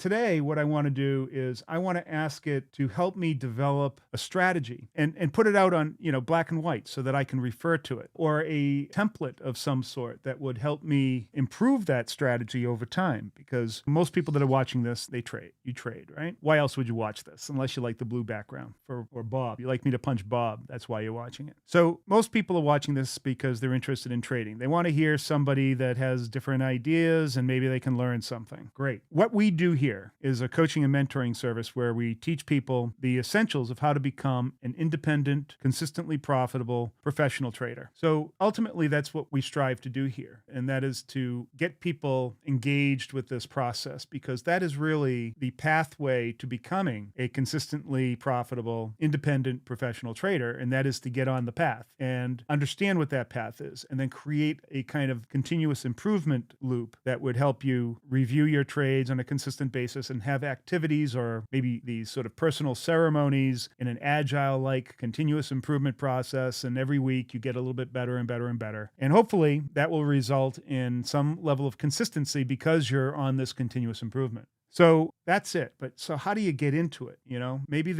today, what I want to do is I want to ask it to help me develop a strategy and put it out on, black and white so that I can refer to it, or a template of some sort that would help me improve that strategy over time. Because most people that are watching this, they trade. You trade, right? Why else would you watch this unless you like the blue background or Bob? You like me to punch Bob. That's why you're watching it. So most people are watching this because they're interested in trading. They want to hear somebody that has different ideas and maybe they can learn something. Great. What we do here is a coaching and mentoring service where we teach people the essentials of how to become an independent, consistently profitable professional trader. So ultimately, that's what we strive to do here. And that is to get people engaged with this process, because that is really the pathway to becoming a consistently profitable, independent professional trader. And that is to get on the path and understand what that path is, and then create a kind of continuous improvement loop that would help you review your trades on a consistent basis and have activities or maybe these sort of personal ceremonies in an agile-like continuous improvement process. And every week you get a little bit better and better and better. And hopefully that will result in some level of consistency because you're on this continuous improvement. So that's it. But so how do you get into it? Maybe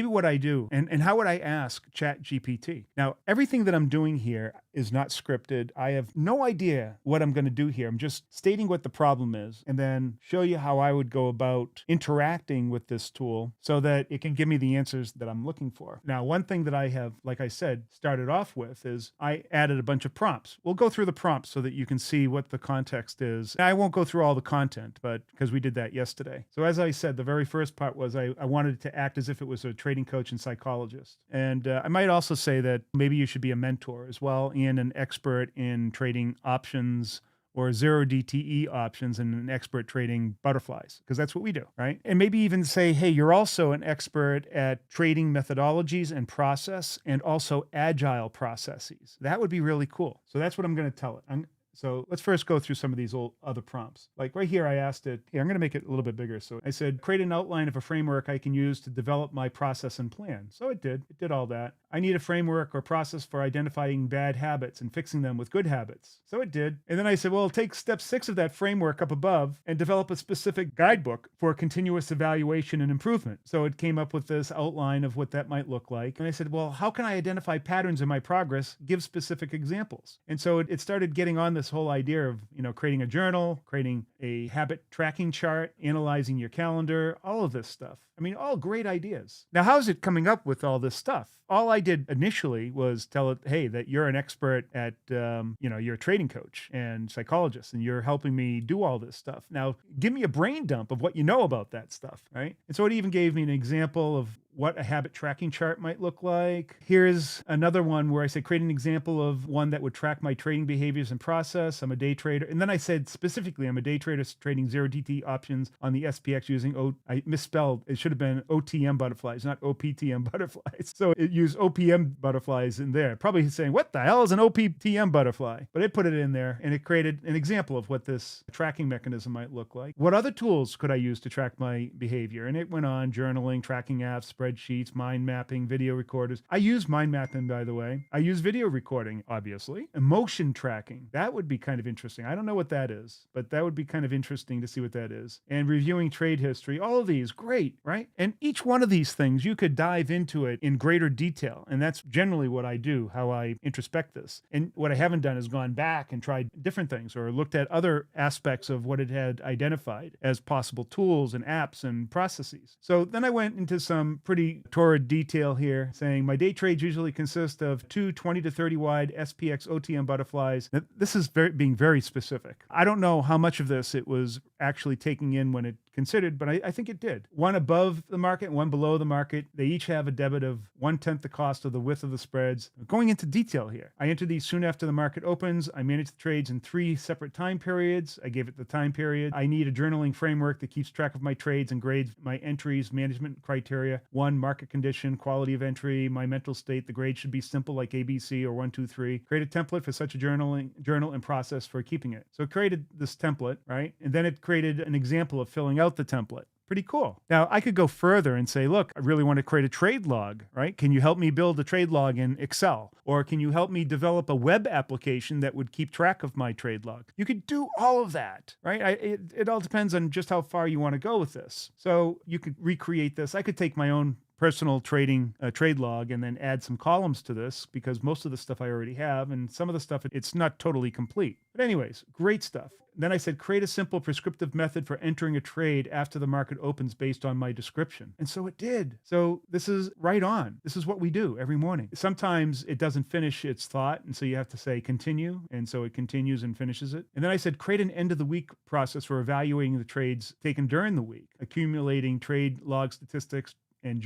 what I do and how would I ask ChatGPT? Now, everything that I'm doing here is not scripted. I have no idea what I'm going to do here. I'm just stating what the problem is and then show you how I would go about interacting with this tool so that it can give me the answers that I'm looking for. Now, one thing that I have, like I said, started off with is I added a bunch of prompts. We'll go through the prompts so that you can see what the context is. I won't go through all the content, but because we did that yesterday. So as I said, the very first part was I wanted it to act as if it was a trading coach and psychologist. And I might also say that maybe you should be a mentor as well and an expert in trading options or zero DTE options and an expert trading butterflies, because that's what we do, right? And maybe even say, hey, you're also an expert at trading methodologies and process and also agile processes. That would be really cool. So that's what I'm going to tell it. So let's first go through some of these other prompts. Like right here, I asked it, I'm going to make it a little bit bigger. So I said, create an outline of a framework I can use to develop my process and plan. So it did all that. I need a framework or process for identifying bad habits and fixing them with good habits. So it did. And then I said, well, take step 6 of that framework up above and develop a specific guidebook for continuous evaluation and improvement. So it came up with this outline of what that might look like. And I said, well, how can I identify patterns in my progress? Give specific examples. And so it started getting on this whole idea of, creating a journal, creating a habit tracking chart, analyzing your calendar, all of this stuff. I mean, all great ideas. Now, how's it coming up with all this stuff? All I did initially was tell it, hey, that you're an expert at, you're a trading coach and psychologist, and you're helping me do all this stuff. Now, give me a brain dump of what you know about that stuff, right? And so it even gave me an example of what a habit tracking chart might look like. Here's another one where I said, create an example of one that would track my trading behaviors and process. I'm a day trader. And then I said specifically, I'm a day trader trading zero DT options on the SPX using, I misspelled, it should have been OTM butterflies, not OPTM butterflies. So it used OPM butterflies in there, probably saying, what the hell is an OPTM butterfly? But it put it in there and it created an example of what this tracking mechanism might look like. What other tools could I use to track my behavior? And it went on, journaling, tracking apps, spreadsheets, mind mapping, video recorders. I use mind mapping, by the way. I use video recording, obviously. Emotion tracking. That would be kind of interesting. I don't know what that is, but that would be kind of interesting to see what that is. And reviewing trade history. All of these, great, right? And each one of these things, you could dive into it in greater detail. And that's generally what I do, how I introspect this. And what I haven't done is gone back and tried different things or looked at other aspects of what it had identified as possible tools and apps and processes. So then I went into some pretty torrid detail here, saying my day trades usually consist of two 20 to 30 wide SPX OTM butterflies. Now, this is being very specific. I don't know how much of this it was actually taking in when it considered, but I think it did. One above the market, one below the market. They each have a debit of 1/10 the cost of the width of the spreads. Going into detail here. I enter these soon after the market opens. I manage the trades in 3 separate time periods. I gave it the time period. I need a journaling framework that keeps track of my trades and grades my entries, management criteria. 1, market condition, quality of entry, my mental state. The grade should be simple like ABC or 1, 2, 3. Create a template for such a journal and process for keeping it. So it created this template, right? And then it created an example of filling out the template. Pretty cool. Now, I could go further and say, look, I really want to create a trade log, right? Can you help me build a trade log in Excel? Or can you help me develop a web application that would keep track of my trade log? You could do all of that, right? It all depends on just how far you want to go with this. So you could recreate this. I could take my own personal trading trade log and then add some columns to this, because most of the stuff I already have, and some of the stuff, it's not totally complete. But anyways, great stuff. Then I said, create a simple prescriptive method for entering a trade after the market opens based on my description. And so it did. So this is right on. This is what we do every morning. Sometimes it doesn't finish its thought, and so you have to say continue, and so it continues and finishes it. And then I said, create an end of the week process for evaluating the trades taken during the week, accumulating trade log statistics, and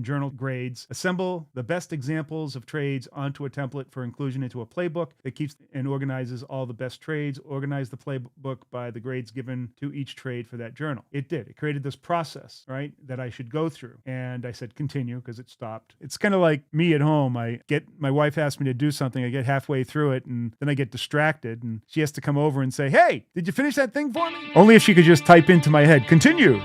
journal grades. Assemble the best examples of trades onto a template for inclusion into a playbook that keeps and organizes all the best trades. Organize the playbook by the grades given to each trade for that journal. It did. It created this process, right, that I should go through. And I said continue because it stopped. It's kind of like me at home. My wife asks me to do something. I get halfway through it, and then I get distracted, and she has to come over and say, hey, did you finish that thing for me? Only if she could just type into my head, continue.